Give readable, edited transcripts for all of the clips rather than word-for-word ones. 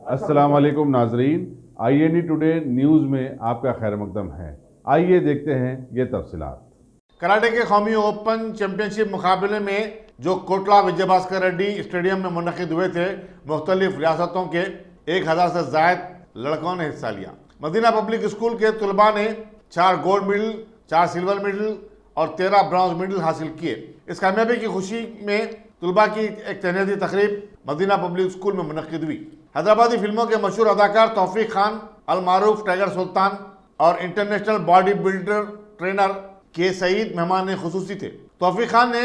अस्सलाम वालेकुम नाजरीन, INE टुडे न्यूज़ में आपका खैर मकदम है। आइए देखते हैं ये तफसीलात। कराटे के कौमी ओपन चैंपियनशिप मुकाबले में जो कोटला विजय भास्कर रेड्डी स्टेडियम में मुनक़िद हुए थे, मुख्तलिफ रियासतों के 1000 से ज़ायद लड़कों ने हिस्सा लिया। मदीना पब्लिक स्कूल के तलबा ने 4 गोल्ड मेडल, 4 सिल्वर मेडल और 13 ब्रॉन्ज मेडल हासिल किए। इस कामयाबी की खुशी में तलबा की एक तहनीती तकरीब मदीना पब्लिक स्कूल में मुनक़िद हुई। हैदराबादी फिल्मों के मशहूर अदाकार तौफीक खान, अल मारूफ टाइगर सुल्तान और इंटरनेशनल बॉडी बिल्डर ट्रेनर के सईद मेहमान खुसूसी थे। तौफीक खान ने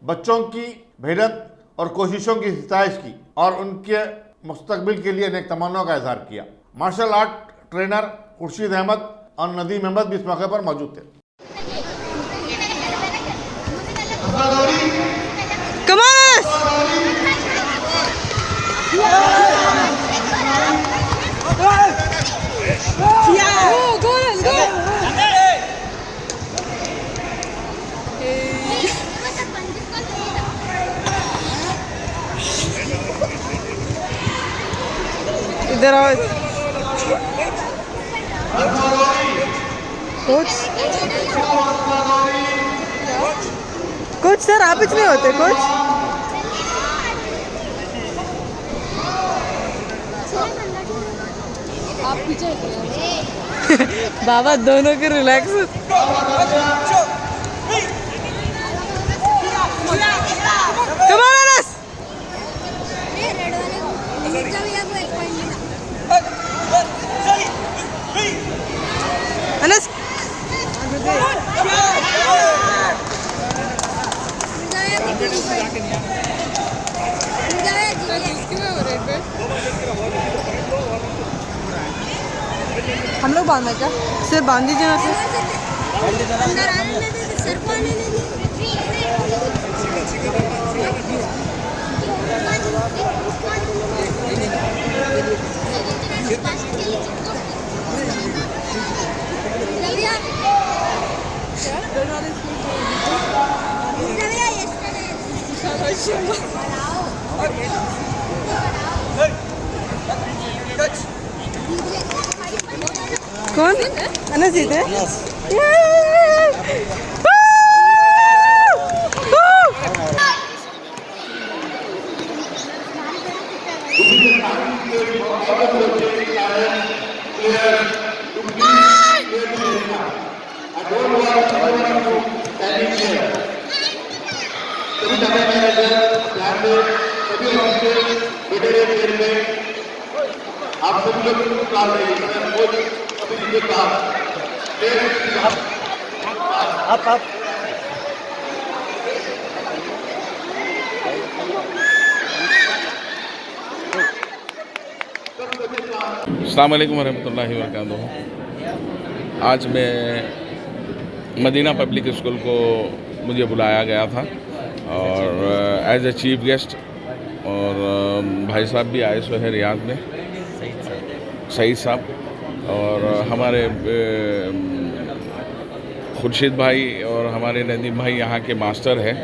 बच्चों की मेहनत और कोशिशों की सिताइश की और उनके मुस्तकबिल के लिए नेक तमन्नाओं का इजहार किया। Martial art trainer Khurshid Ahmad और नदीम अहमद भी इस मौके पर मौजूद थे। इधर आओ कोच सर, आप कुछ नहीं होते कोच। आप पीछे बाबा दोनों के रिलैक्स। अनस हम लोग बांधना क्या? सिर बांध दीजिए ना कौन? अनस जीते आप सभी लोग आप अस्सलाम वालेकुम रहमतुल्लाहि व बरकातुहू। आज मैं मदीना पब्लिक स्कूल को मुझे बुलाया गया था और एज ए चीफ गेस्ट, और भाई साहब भी आए हुए हैं रियाद में, सईद साहब, और हमारे खुर्शीद भाई और हमारे नदीम भाई यहाँ के मास्टर हैं।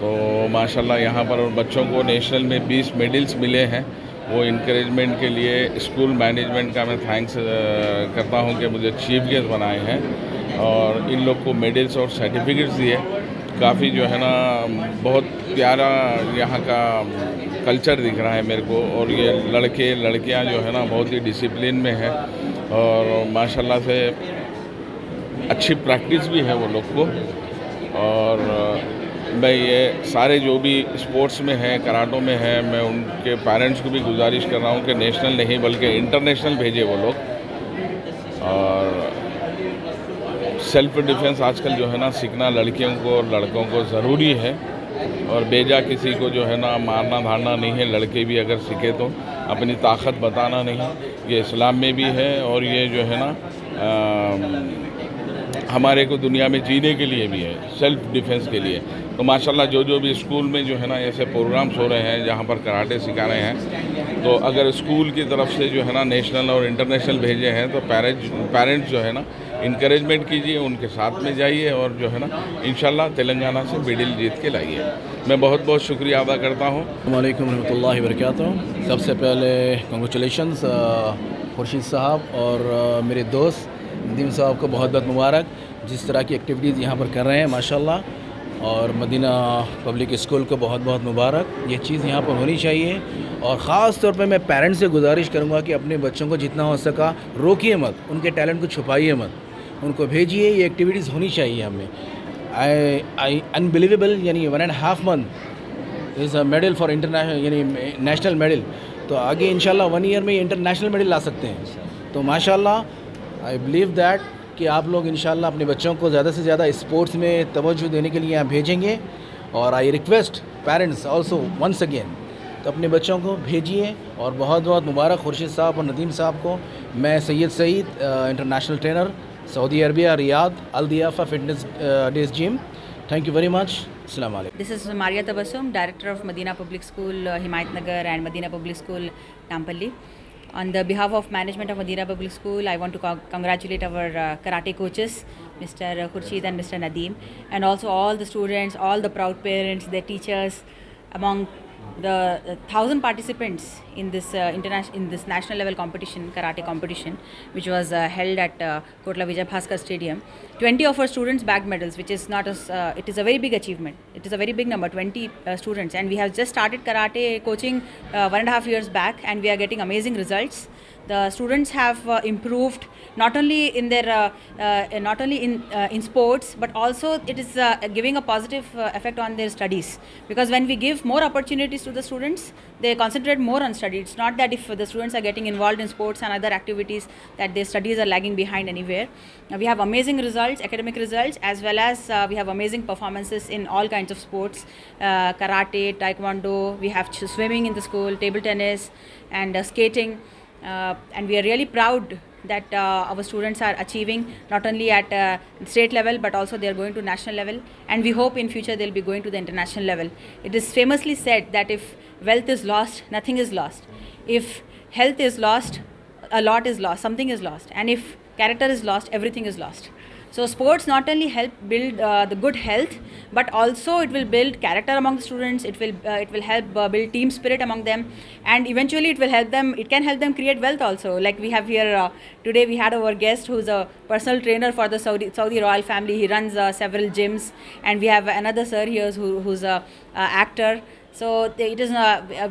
तो माशाल्लाह यहाँ पर बच्चों को नेशनल में 20 मेडल्स मिले हैं। वो इनकरेजमेंट के लिए स्कूल मैनेजमेंट का मैं थैंक्स करता हूँ कि मुझे चीफ गेस्ट बनाए हैं और इन लोग को मेडल्स और सर्टिफिकेट्स दिए। काफ़ी जो है ना बहुत प्यारा यहाँ का कल्चर दिख रहा है मेरे को, और ये लड़के लड़कियाँ जो है ना बहुत ही डिसिप्लिन में है और माशाल्लाह से अच्छी प्रैक्टिस भी है वो लोग को। और मैं ये सारे जो भी स्पोर्ट्स में हैं, कराटों में हैं, मैं उनके पेरेंट्स को भी गुजारिश कर रहा हूँ कि नेशनल नहीं बल्कि इंटरनेशनल भेजे वो लोग। और सेल्फ डिफेंस आजकल जो है ना सीखना लड़कियों को और लड़कों को ज़रूरी है, और बेजा किसी को जो है ना मारना धारना नहीं है। लड़के भी अगर सीखे तो अपनी ताकत बताना नहीं, ये इस्लाम में भी है और ये जो है ना हमारे को दुनिया में जीने के लिए भी है, सेल्फ डिफेंस के लिए। तो माशाल्लाह जो भी स्कूल में जो है ना ऐसे प्रोग्राम्स हो रहे हैं जहाँ पर कराटे सिखा रहे हैं, तो अगर स्कूल की तरफ से जो है ना नेशनल और इंटरनेशनल भेजे हैं तो पेरेंट्स जो है ना इनकरेजमेंट कीजिए, उनके साथ में जाइए और जो है ना इंशाल्लाह तेलंगाना से मेडल जीत के लाइए। मैं बहुत बहुत शुक्रिया अदा करता हूँ। वालेकुम रहमतुल्लाहि वबरकातुहू। सबसे पहले कंग्रेचुलेशंस खुर्शीद साहब और मेरे दोस्त नदीम साहब को बहुत बहुत मुबारक, जिस तरह की एक्टिविटीज़ यहाँ पर कर रहे हैं माशाल्लाह। और मदीना पब्लिक स्कूल को बहुत बहुत मुबारक। ये चीज़ यहाँ पर होनी चाहिए और ख़ास तौर पे मैं पेरेंट्स से गुजारिश करूँगा कि अपने बच्चों को जितना हो सका रोकिए मत, उनके टैलेंट को छुपाइए मत, उनको भेजिए। ये एक्टिविटीज़ होनी चाहिए हमें। आई अनबिलीवेबल यानी 1.5 month is a medal for international यानी नेशनल मेडल। तो आगे इंशाल्लाह 1 ईयर में इंटरनेशनल मेडल ला सकते हैं। तो माशाल्लाह आई बिलीव दैट कि आप लोग इंशाल्लाह अपने बच्चों को ज़्यादा से ज़्यादा स्पोर्ट्स में तवज्जो देने के लिए यहाँ भेजेंगे। और I request parents also once again, तो अपने बच्चों को भेजिए। और बहुत बहुत मुबारक खुर्शीद साहब और नदीम साहब को। मैं Syed Saeed, international trainer, Saudi Arabia, Riyadh, Al Diyafa fitness days gym. Thank you very much. अस्सलाम वालेकुम। This is Maria Tabassum, Director of Medina Public School, Himayatnagar and Medina Public School, Nampally. On the behalf of management of Medina Public School, I want to congratulate our karate coaches, Mr. Khurshid and Mr. Nadeem, and also all the students, all the proud parents, their teachers, among the 1,000 participants in this national level competition, karate competition, which was held at Kotla Vijay Bhaskar Stadium. 20 of our students bagged medals, which is not it is a very big achievement. It is a very big number, 20 students, and we have just started karate coaching 1.5 years back, and we are getting amazing results. The students have improved not only in in sports, but also it is giving a positive effect on their studies, because when we give more opportunities to the students, they concentrate more on study. It's not that if the students are getting involved in sports and other activities that their studies are lagging behind anywhere. We have amazing results, academic results, as well as we have amazing performances in all kinds of sports, karate, taekwondo, we have swimming in the school, table tennis and skating. And we are really proud that our students are achieving not only at state level, but also they are going to national level, and we hope in future they'll be going to the international level. It is famously said that if wealth is lost, nothing is lost. If health is lost, a lot is lost, something is lost, and if character is lost, everything is lost. So sports not only help build the good health, but also it will build character among the students. It will help build team spirit among them, and eventually it will help them. It can help them create wealth also. Like we have here today, we had our guest who's a personal trainer for the Saudi royal family. He runs several gyms, and we have another sir here who's a actor. So it is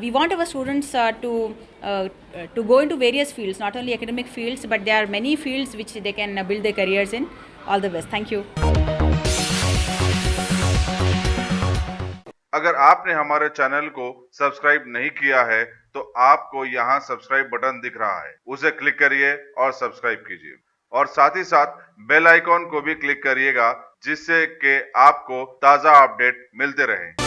we want our students to go into various fields, not only academic fields, but there are many fields which they can build their careers in. All the best. Thank you. अगर आपने हमारे channel को subscribe नहीं किया है तो आपको यहाँ सब्सक्राइब बटन दिख रहा है, उसे क्लिक करिए और सब्सक्राइब कीजिए। और साथ ही साथ बेल आइकॉन को भी क्लिक करिएगा, जिससे कि आपको ताज़ा अपडेट मिलते रहें।